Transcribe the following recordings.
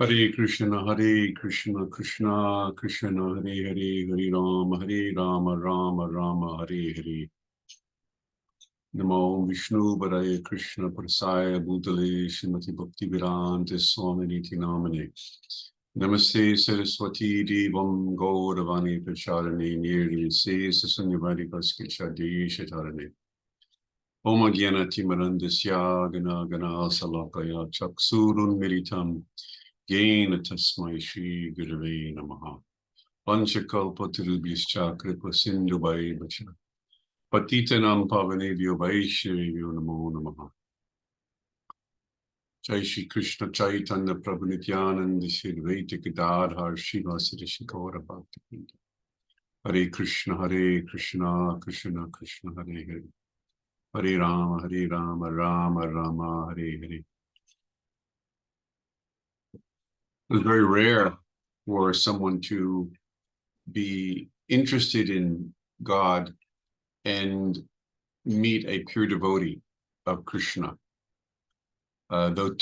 Hare Krishna, Krishna Krishna, Hare Hare Rama, Rama Rama, Hare Hare. Namo Vishnu Padaya Krishna Prasaya Bhutale Srimati Bhakti Vedanta Swami Niti Namane. Namaste Saraswati Devam Gauravani Pracharane Nirni Se Sasanyavadi Paskechadi Shatarane. Om Gyana Timarandasya Gana Gana Salakaya Chaksurun Militam Gain Tasmai Shri Gurave Namaha. Panchakalpatarubhyascha Kripa Sindhu Vaibhacha Patitanam Pavanebhyo Vaishnavyo Namo Namaha. Jai Shri Krishna Chaitanya Prabhu Nityananda Shri Advaita Gadadhar Srivasadi Gaura Bhakti Vrinda. Hare Krishna Krishna Krishna Hare Hare. Hare Rama Rama Rama Hare Hare. It's very rare for someone to be interested in God and meet a pure devotee of Krishna. Those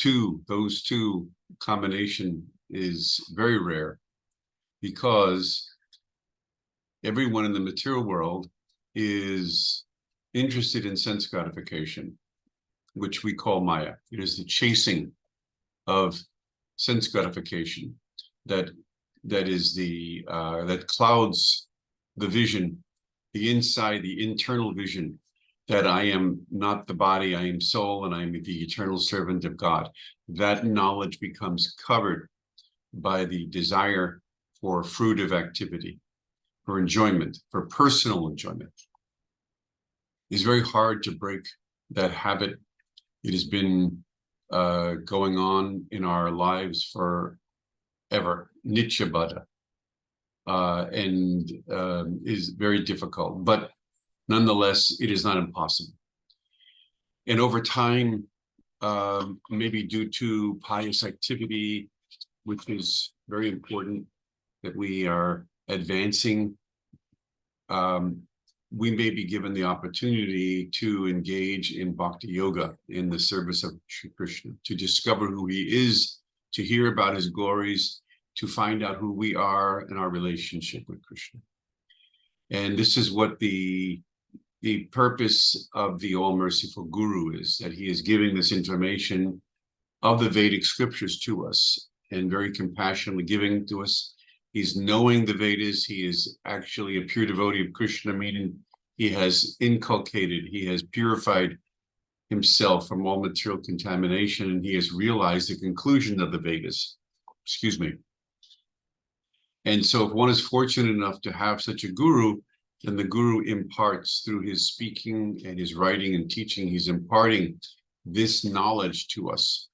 two combination is very rare, because everyone in the material world is interested in sense gratification, which we call Maya. It is the chasing of sense gratification that clouds the vision, the internal vision, that I am not the body, I am soul, and I am the eternal servant of God. That knowledge becomes covered by the desire for fruitive activity, for enjoyment, for personal enjoyment. It's very hard to break that habit. It has been going on in our lives forever, Nityabada, and is very difficult. But nonetheless, it is not impossible. And over time, maybe due to pious activity, which is very important, that we are advancing, we may be given the opportunity to engage in bhakti yoga, in the service of Shri Krishna, to discover who he is, to hear about his glories, to find out who we are in our relationship with Krishna. And this is what the purpose of the all-merciful Guru is, that he is giving this information of the Vedic scriptures to us, and very compassionately giving to us. He's knowing the Vedas. He is actually a pure devotee of Krishna, meaning he has inculcated, he has purified himself from all material contamination, and he has realized the conclusion of the Vedas. Excuse me. And so if one is fortunate enough to have such a guru, then the guru imparts through his speaking and his writing and teaching, he's imparting this knowledge to us.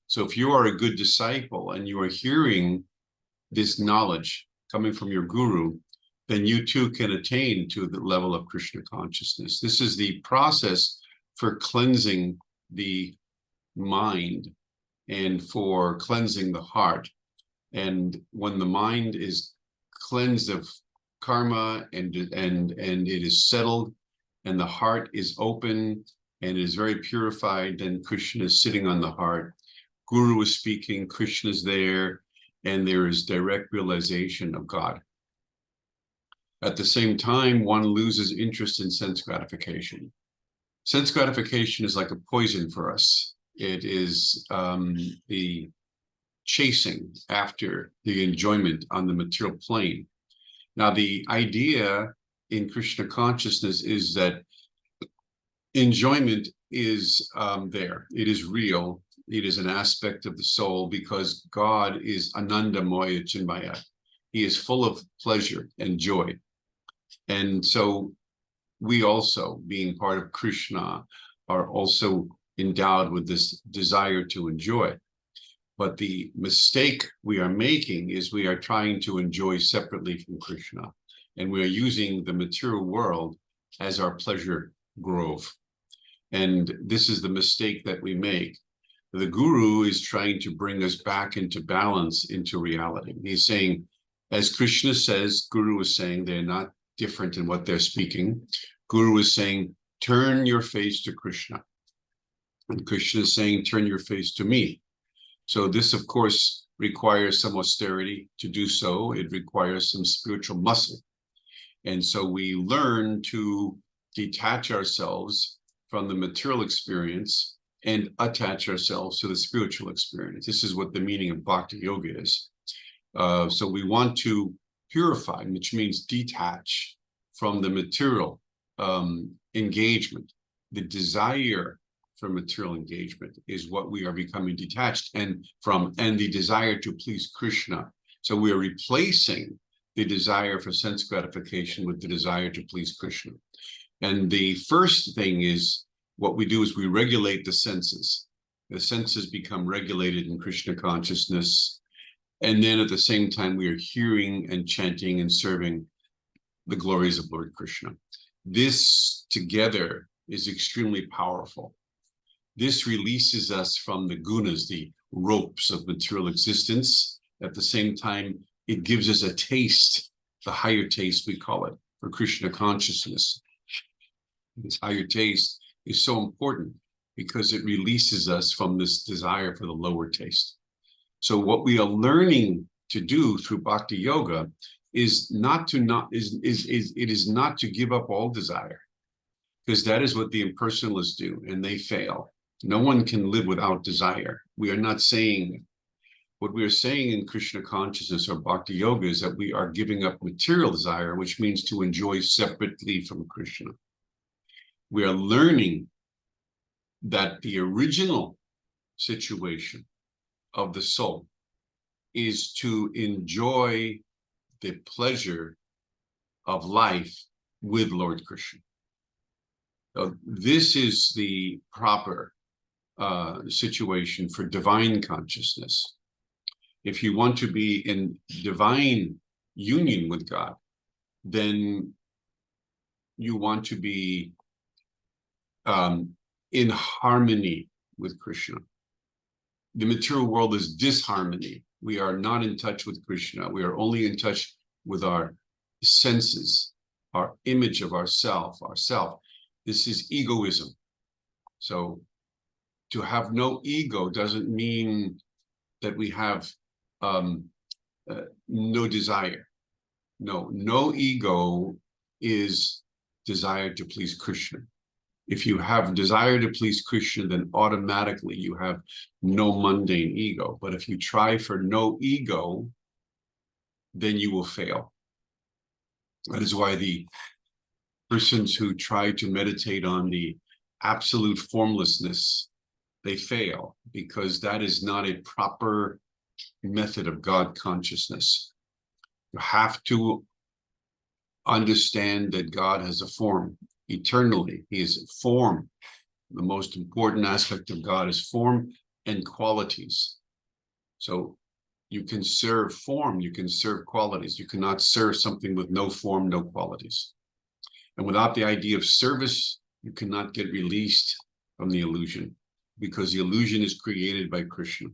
So if you are a good disciple and you are hearing this knowledge coming from your guru, then you too can attain to the level of Krishna consciousness. This is the process for cleansing the mind and for cleansing the heart. And when the mind is cleansed of karma and it is settled, and the heart is open and is very purified, then Krishna is sitting on the heart. Guru is speaking, Krishna is there, and there is direct realization of God. At the same time, one loses interest in sense gratification. Sense gratification is like a poison for us. It is the chasing after the enjoyment on the material plane. Now, the idea in Krishna consciousness is that enjoyment is there. It is real. It is an aspect of the soul, because God is Ananda Moya Chinmaya. He is full of pleasure and joy. And so we also, being part of Krishna, are also endowed with this desire to enjoy. But the mistake we are making is we are trying to enjoy separately from Krishna. And we are using the material world as our pleasure grove. And this is the mistake that we make. The guru is trying to bring us back into balance, into reality. He's saying, as Krishna says, Guru is saying, they're not different in what they're speaking. Guru is saying, turn your face to Krishna. And Krishna is saying, turn your face to me. So this, of course, requires some austerity to do so. It requires some spiritual muscle. And so we learn to detach ourselves from the material experience and attach ourselves to the spiritual experience. This is what the meaning of Bhakti Yoga is. So we want to purify, which means detach from the material engagement. The desire for material engagement is what we are becoming detached and the desire to please Krishna. So we are replacing the desire for sense gratification with the desire to please Krishna. And the first thing is, what we do is we regulate the senses. The senses become regulated in Krishna consciousness. And then at the same time, we are hearing and chanting and serving the glories of Lord Krishna. This together is extremely powerful. This releases us from the gunas, the ropes of material existence. At the same time, it gives us a taste, the higher taste we call it, for Krishna consciousness. This higher taste is so important because it releases us from this desire for the lower taste. So what we are learning to do through Bhakti Yoga is not to give up all desire, because that is what the impersonalists do, and they fail. No one can live without desire. We are not saying, what we are saying in Krishna consciousness or Bhakti Yoga is that we are giving up material desire, which means to enjoy separately from Krishna. We are learning that the original situation of the soul is to enjoy the pleasure of life with Lord Krishna. So this is the proper situation for divine consciousness. If you want to be in divine union with God, then you want to be in harmony with Krishna. The material world is disharmony. We are not in touch with Krishna. We are only in touch with our senses, our image of ourself. This is egoism. So to have no ego doesn't mean that we have no desire. No ego is desire to please Krishna. If you have desire to please Krishna, then automatically you have no mundane ego. But if you try for no ego, then you will fail. That is why the persons who try to meditate on the absolute formlessness, they fail, because that is not a proper method of God consciousness. You have to understand that God has a form eternally. He is a form. The most important aspect of God is form and qualities. So you can serve form, you can serve qualities. You cannot serve something with no form, no qualities. And without the idea of service, you cannot get released from the illusion, because the illusion is created by Krishna.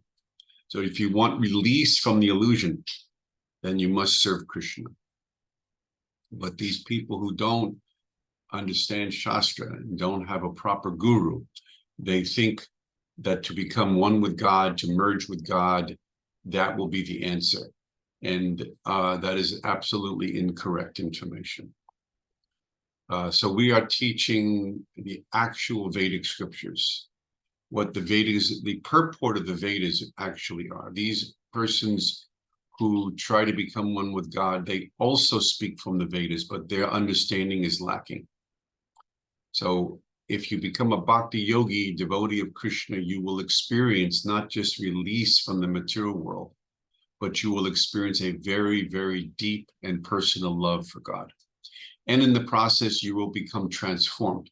So if you want release from the illusion, then you must serve Krishna. But these people who don't understand Shastra and don't have a proper guru, they think that to become one with God, to merge with God, that will be the answer. And that is absolutely incorrect information. So we are teaching the actual Vedic scriptures, what the Vedas, the purport of the Vedas actually are. These persons who try to become one with God, they also speak from the Vedas, but their understanding is lacking. So if you become a bhakti yogi, devotee of Krishna, you will experience not just release from the material world, but you will experience a very, very deep and personal love for God. And in the process, you will become transformed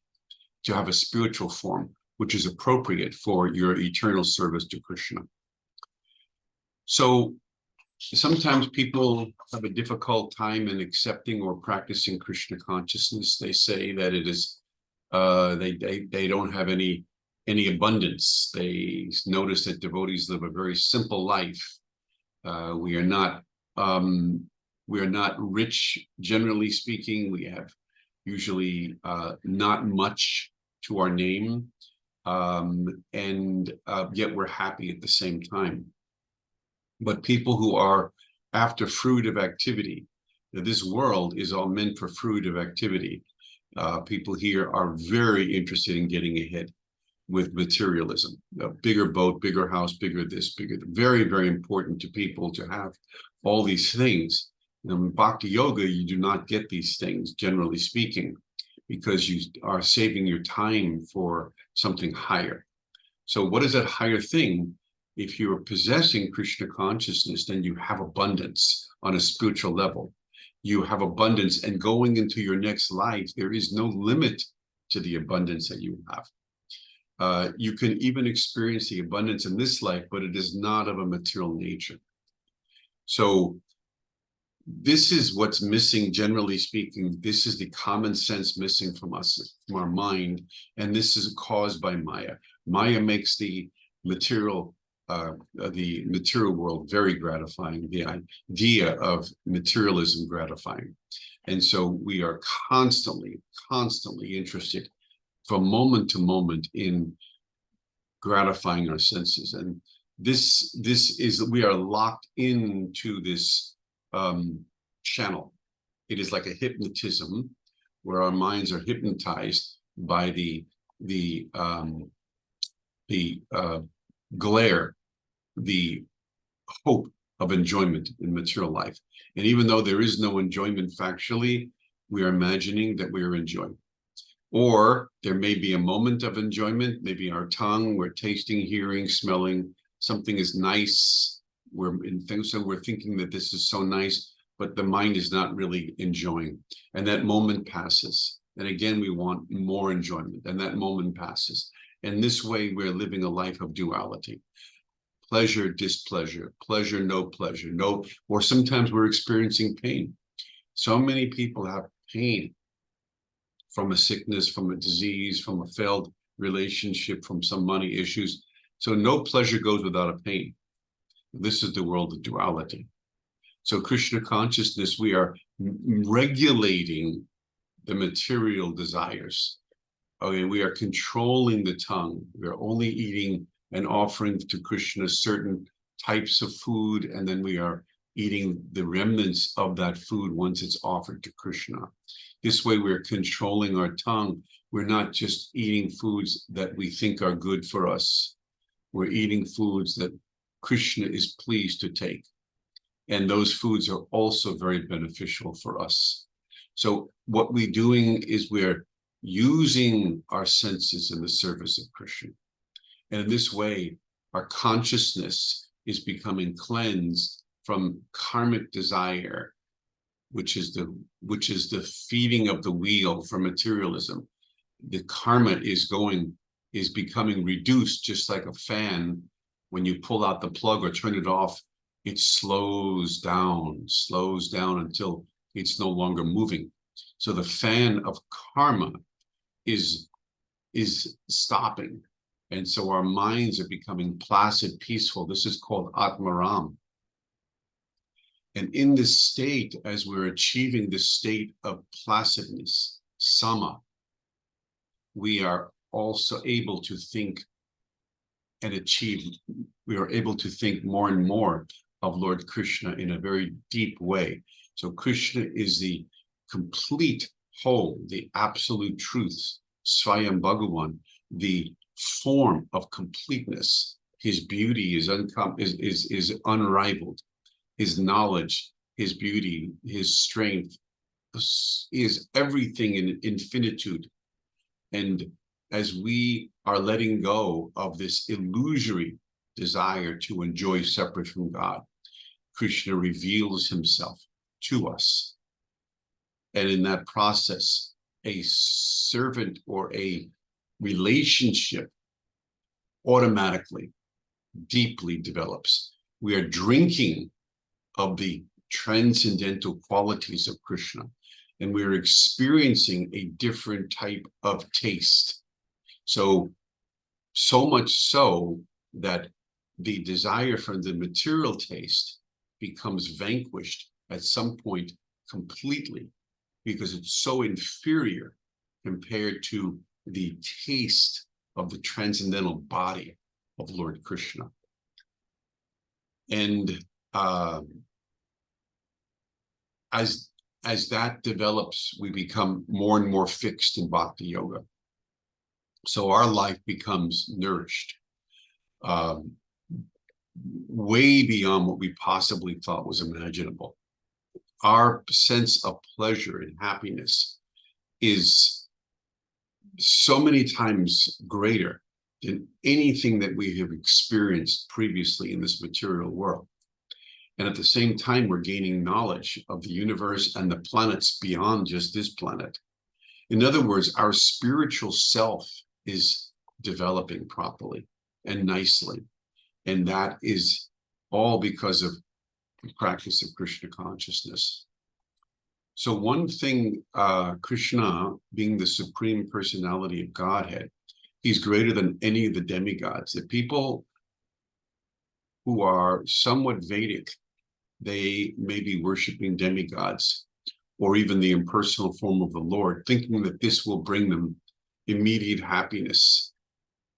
to have a spiritual form, which is appropriate for your eternal service to Krishna. So sometimes people have a difficult time in accepting or practicing Krishna consciousness. They say that it is they don't have any abundance. They notice that devotees live a very simple life. We are not rich, generally speaking. We have usually not much to our name, and yet we're happy at the same time. but people who are after fruitive activity. This world is all meant for fruitive activity. People here are very interested in getting ahead with materialism. A bigger boat, bigger house, bigger this, bigger. Very, very important to people to have all these things. In Bhakti Yoga, you do not get these things, generally speaking, because you are saving your time for something higher. So what is that higher thing? If you're possessing Krishna consciousness, then you have abundance on a spiritual level. You have abundance, and going into your next life, there is no limit to the abundance that you have. You can even experience the abundance in this life, but it is not of a material nature. So this is what's missing, generally speaking. This is the common sense missing from us, from our mind, and this is caused by Maya. Maya makes the material world very gratifying, the idea of materialism gratifying. And so we are constantly interested from moment to moment in gratifying our senses. And this is, we are locked into this channel. It is like a hypnotism where our minds are hypnotized by the glare, the hope of enjoyment in material life. And even though there is no enjoyment factually, we are imagining that we are enjoying. Or there may be a moment of enjoyment, maybe our tongue, we're tasting, hearing, smelling, something is nice, so we're thinking that this is so nice, but the mind is not really enjoying. And that moment passes. And again, we want more enjoyment, and that moment passes. And this way, we're living a life of duality. Pleasure, displeasure, pleasure, no pleasure, no, or sometimes we're experiencing pain. So many people have pain from a sickness, from a disease, from a failed relationship, from some money issues. So no pleasure goes without a pain. This is the world of duality. So Krishna consciousness, we are regulating the material desires. Okay, we are controlling the tongue. We're only eating and offering to Krishna certain types of food, and then we are eating the remnants of that food once it's offered to Krishna. This way we're controlling our tongue. We're not just eating foods that we think are good for us. We're eating foods that Krishna is pleased to take. And those foods are also very beneficial for us. So what we're doing is we're using our senses in the service of Krishna. And in this way, our consciousness is becoming cleansed from karmic desire, which is the feeding of the wheel for materialism. The karma is becoming reduced, just like a fan. When you pull out the plug or turn it off, it slows down until it's no longer moving. So the fan of karma is stopping. And so our minds are becoming placid, peaceful. This is called Atmaram. And in this state, as we're achieving this state of placidness, sama, we are also able to think and achieve, we are able to think more and more of Lord Krishna in a very deep way. So Krishna is the complete whole, the absolute truth, Swayam Bhagavan, the form of completeness. His beauty is unrivaled. His knowledge, his beauty, his strength is everything in infinitude. And as we are letting go of this illusory desire to enjoy separate from God, Krishna reveals himself to us. And in that process, a servant or a relationship automatically, deeply develops. We are drinking of the transcendental qualities of Krishna, and we're experiencing a different type of taste. So much so that the desire for the material taste becomes vanquished at some point completely, because it's so inferior compared to the taste of the transcendental body of Lord Krishna. And as that develops, we become more and more fixed in bhakti yoga. So our life becomes nourished, way beyond what we possibly thought was imaginable. Our sense of pleasure and happiness is so many times greater than anything that we have experienced previously in this material world. And at the same time, we're gaining knowledge of the universe and the planets beyond just this planet. In other words, our spiritual self is developing properly and nicely. And that is all because of the practice of Krishna consciousness. So one thing, Krishna, being the supreme personality of Godhead, he's greater than any of the demigods. The people who are somewhat Vedic, they may be worshiping demigods or even the impersonal form of the Lord, thinking that this will bring them immediate happiness.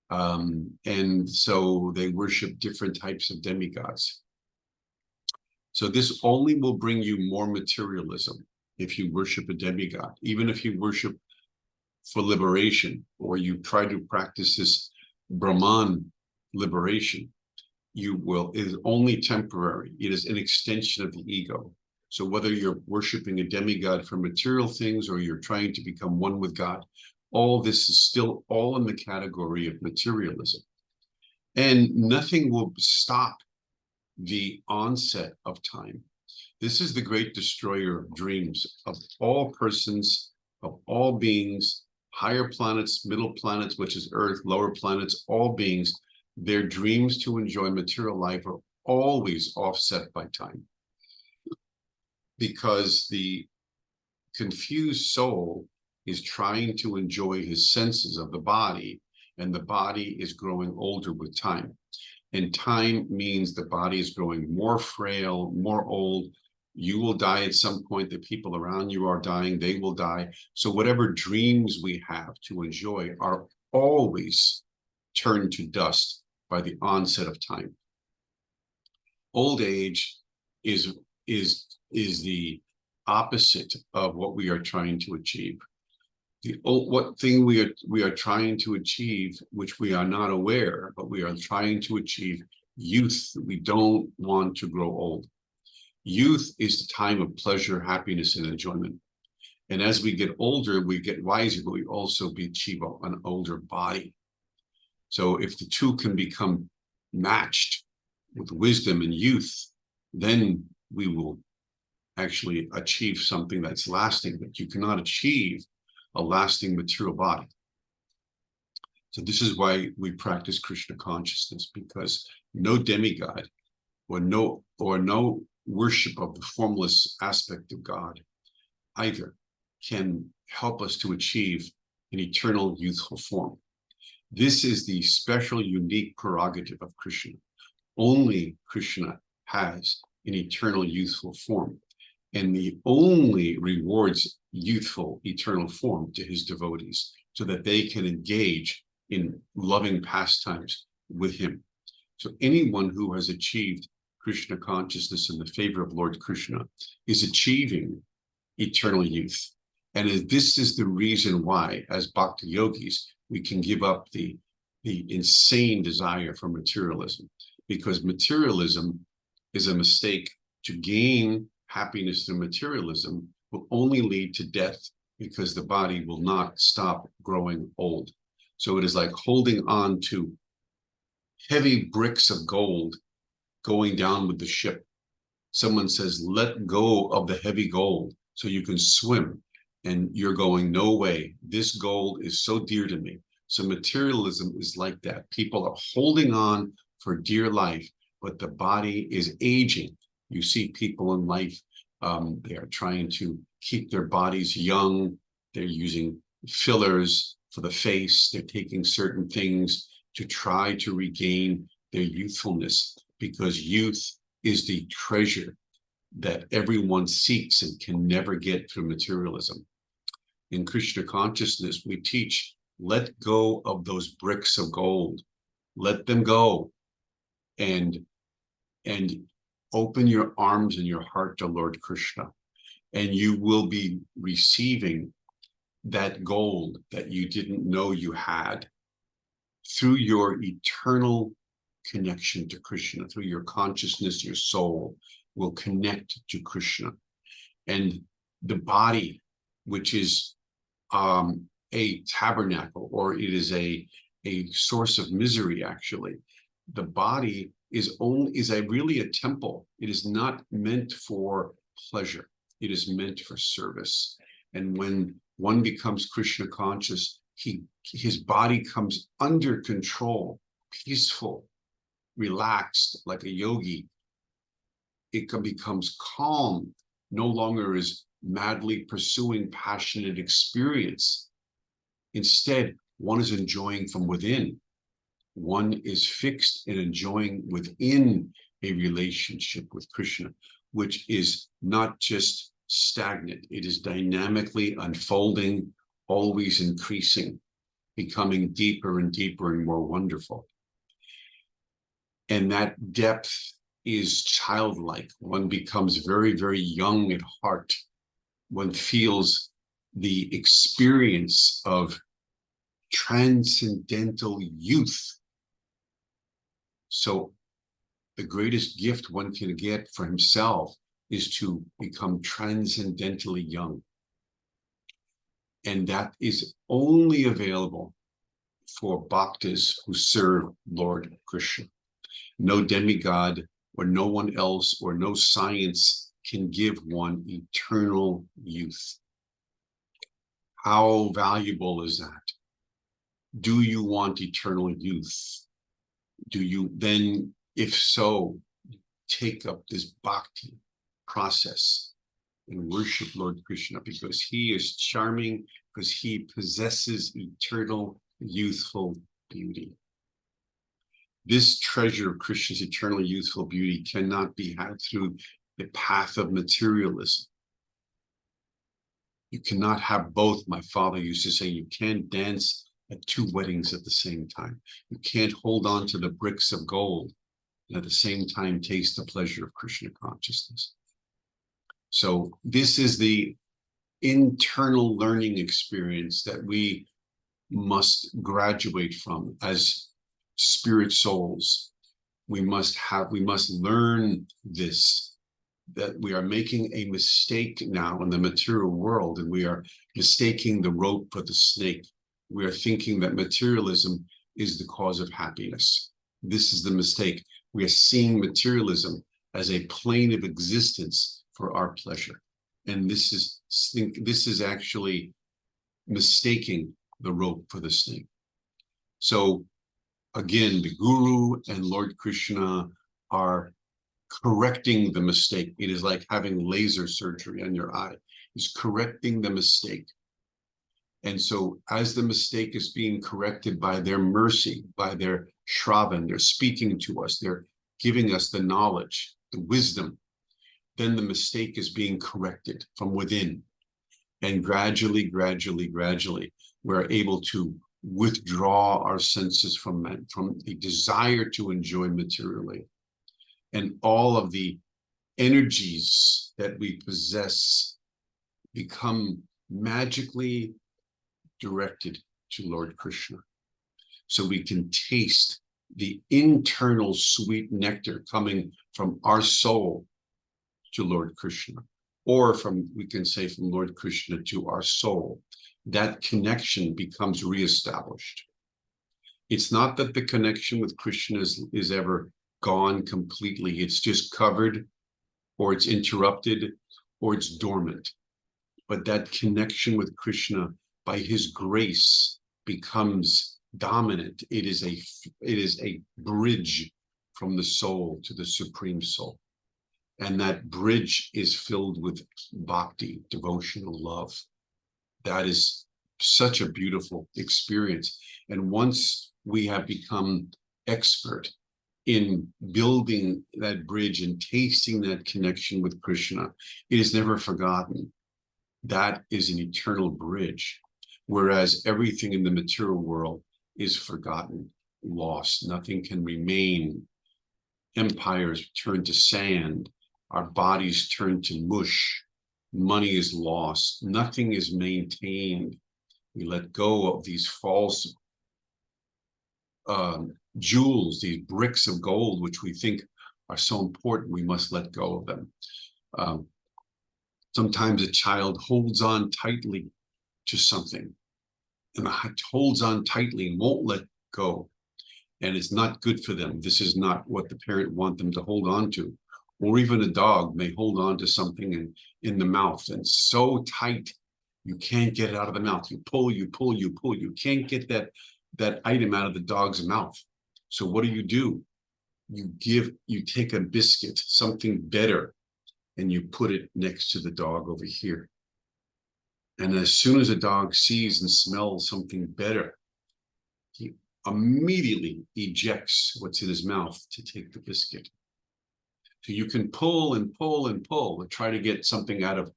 And so they worship different types of demigods. So this only will bring you more materialism if you worship a demigod, even if you worship for liberation, or you try to practice this Brahman liberation, you will, it is only temporary. It is an extension of the ego. So whether you're worshiping a demigod for material things or you're trying to become one with God, all this is still all in the category of materialism. And nothing will stop the onset of time. This is the great destroyer of dreams of all persons, of all beings, higher planets, middle planets, which is Earth, lower planets, all beings. Their dreams to enjoy material life are always offset by time, because the confused soul is trying to enjoy his senses of the body, and the body is growing older with time. And time means the body is growing more frail, more old. You will die at some point. The people around you are dying, they will die. So whatever dreams we have to enjoy are always turned to dust by the onset of time. Old age is the opposite of what we are trying to achieve. What thing we are trying to achieve, which we are not aware, but we are trying to achieve youth. We don't want to grow old. Youth is the time of pleasure, happiness, and enjoyment. And as we get older, we get wiser, but we also achieve an older body. So if the two can become matched with wisdom and youth, then we will actually achieve something that's lasting. But you cannot achieve a lasting material body. So this is why we practice Krishna consciousness, because no demigod or no worship of the formless aspect of God either can help us to achieve an eternal youthful form. This is the special, unique prerogative of Krishna. Only Krishna has an eternal youthful form, and he only rewards youthful eternal form to his devotees so that they can engage in loving pastimes with him. So anyone who has achieved Krishna consciousness in the favor of Lord Krishna is achieving eternal youth. And this is the reason why, as bhakti yogis, we can give up the insane desire for materialism, because materialism is a mistake. To gain happiness through materialism will only lead to death, because the body will not stop growing old. So it is like holding on to heavy bricks of gold going down with the ship. Someone says, let go of the heavy gold so you can swim. And you're going, no way, this gold is so dear to me. So materialism is like that. People are holding on for dear life, but the body is aging. You see people in life, they are trying to keep their bodies young. They're using fillers for the face. They're taking certain things to try to regain their youthfulness, because youth is the treasure that everyone seeks and can never get through materialism. In Krishna consciousness, we teach, let go of those bricks of gold. Let them go. And open your arms and your heart to Lord Krishna, and you will be receiving that gold that you didn't know you had through your eternal connection to Krishna, through your consciousness, your soul will connect to Krishna. And the body, which is a tabernacle, or it is a source of misery, actually. The body is really a temple. It is not meant for pleasure. It is meant for service. And when one becomes Krishna conscious, his body comes under control, peaceful, relaxed, like a yogi. It becomes calm, no longer is madly pursuing passionate experience. Instead, one is enjoying from within. One is fixed and enjoying within a relationship with Krishna, which is not just stagnant. It is dynamically unfolding, always increasing, becoming deeper and deeper and more wonderful. And that depth is childlike. One becomes very, very young at heart. One feels the experience of transcendental youth. So the greatest gift one can get for himself is to become transcendentally young. And that is only available for bhaktas who serve Lord Krishna. No demigod or no one else or no science can give one eternal youth. How valuable is that? Do you want eternal youth? Do you then, if so, take up this bhakti process and worship Lord Krishna, because he is charming, because he possesses eternal youthful beauty. This treasure of Krishna's eternal youthful beauty cannot be had through the path of materialism. You cannot have both. My father used to say, you can't dance at two weddings at the same time. You can't hold on to the bricks of gold and at the same time taste the pleasure of Krishna consciousness. So this is the internal learning experience that we must graduate from as spirit souls. We must learn this, that we are making a mistake now in the material world, and we are mistaking the rope for the snake. We are thinking that materialism is the cause of happiness. This is the mistake. We are seeing materialism as a plane of existence for our pleasure. And this is actually mistaking the rope for the snake. So again, the Guru and Lord Krishna are correcting the mistake. It is like having laser surgery on your eye. It's correcting the mistake. And so as the mistake is being corrected by their mercy, by their Shravan, they're speaking to us, they're giving us the knowledge, the wisdom, then the mistake is being corrected from within. And gradually, we're able to withdraw our senses from a desire to enjoy materially. And all of the energies that we possess become magically directed to Lord Krishna. So we can taste the internal sweet nectar coming from our soul to Lord Krishna, or we can say from Lord Krishna to our soul. That connection becomes reestablished. It's not that the connection with Krishna is ever gone completely. It's just covered, or it's interrupted, or it's dormant. But that connection with Krishna, by his grace, becomes dominant. It is a bridge from the soul to the supreme soul. And that bridge is filled with bhakti, devotional love. That is such a beautiful experience. And once we have become expert in building that bridge and tasting that connection with Krishna, it is never forgotten. That is an eternal bridge, whereas everything in the material world is forgotten, lost. Nothing can remain empires turn to sand, our bodies turn to mush, money is lost, nothing is maintained. We let go of these false jewels, these bricks of gold, which we think are so important, we must let go of them. Sometimes a child holds on tightly to something and holds on tightly and won't let go. And it's not good for them. This is not what the parent wants them to hold on to. Or even a dog may hold on to something in the mouth and so tight, you can't get it out of the mouth. You pull, you pull, you pull. You can't get that item out of the dog's mouth. So what do? You take a biscuit, something better, and you put it next to the dog over here. And as soon as a dog sees and smells something better, he immediately ejects what's in his mouth to take the biscuit. So you can pull and pull and pull and try to get something out of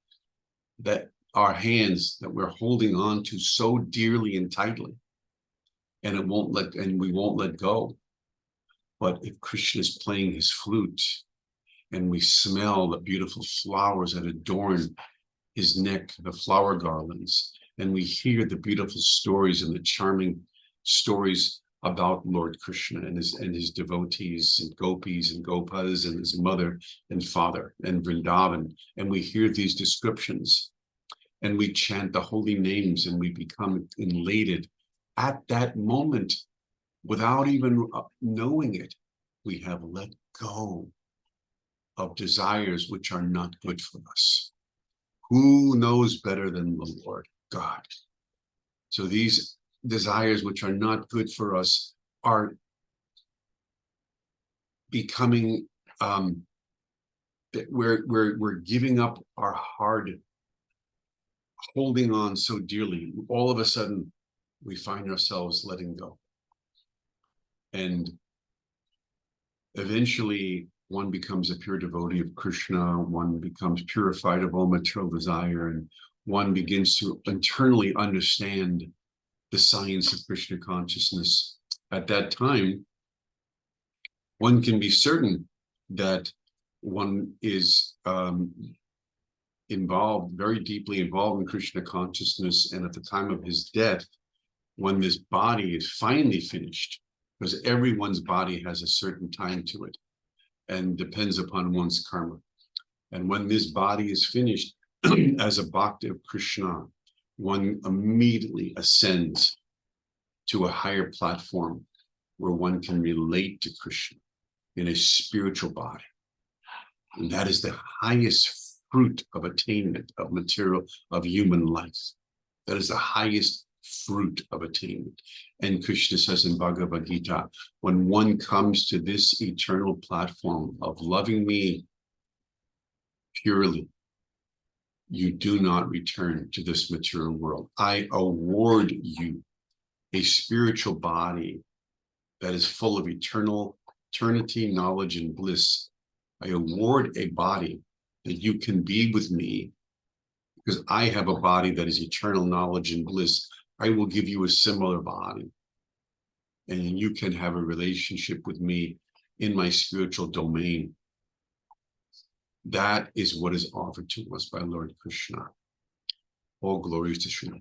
that, our hands that we're holding on to so dearly and tightly, and we won't let go. But if Krishna is playing his flute and we smell the beautiful flowers that adorn his neck, the flower garlands, and we hear the beautiful stories and the charming stories about Lord Krishna and his devotees and gopis and gopas and his mother and father and Vrindavan, and we hear these descriptions and we chant the holy names and we become elated at that moment without even knowing it. We have let go of desires which are not good for us. Who knows better than the Lord God? So these desires which are not good for us are becoming, we're giving up our hard, holding on so dearly. All of a sudden, we find ourselves letting go. And eventually, one becomes a pure devotee of Krishna, one becomes purified of all material desire, and one begins to internally understand the science of Krishna consciousness. At that time, one can be certain that one is very deeply involved in Krishna consciousness, and at the time of his death, when this body is finally finished, because everyone's body has a certain time to it and depends upon one's karma. And when this body is finished, as a bhakta of Krishna, one immediately ascends to a higher platform where one can relate to Krishna in a spiritual body. And that is the highest fruit of attainment of human life. That is the highest fruit of attainment. And Krishna says in Bhagavad Gita, when one comes to this eternal platform of loving me purely, you do not return to this material world. I award you a spiritual body that is full of eternity, knowledge, and bliss. I award a body that you can be with me, because I have a body that is eternal knowledge and bliss. I will give you a similar body, and you can have a relationship with me in my spiritual domain. That is what is offered to us by Lord Krishna. All glories to Srila.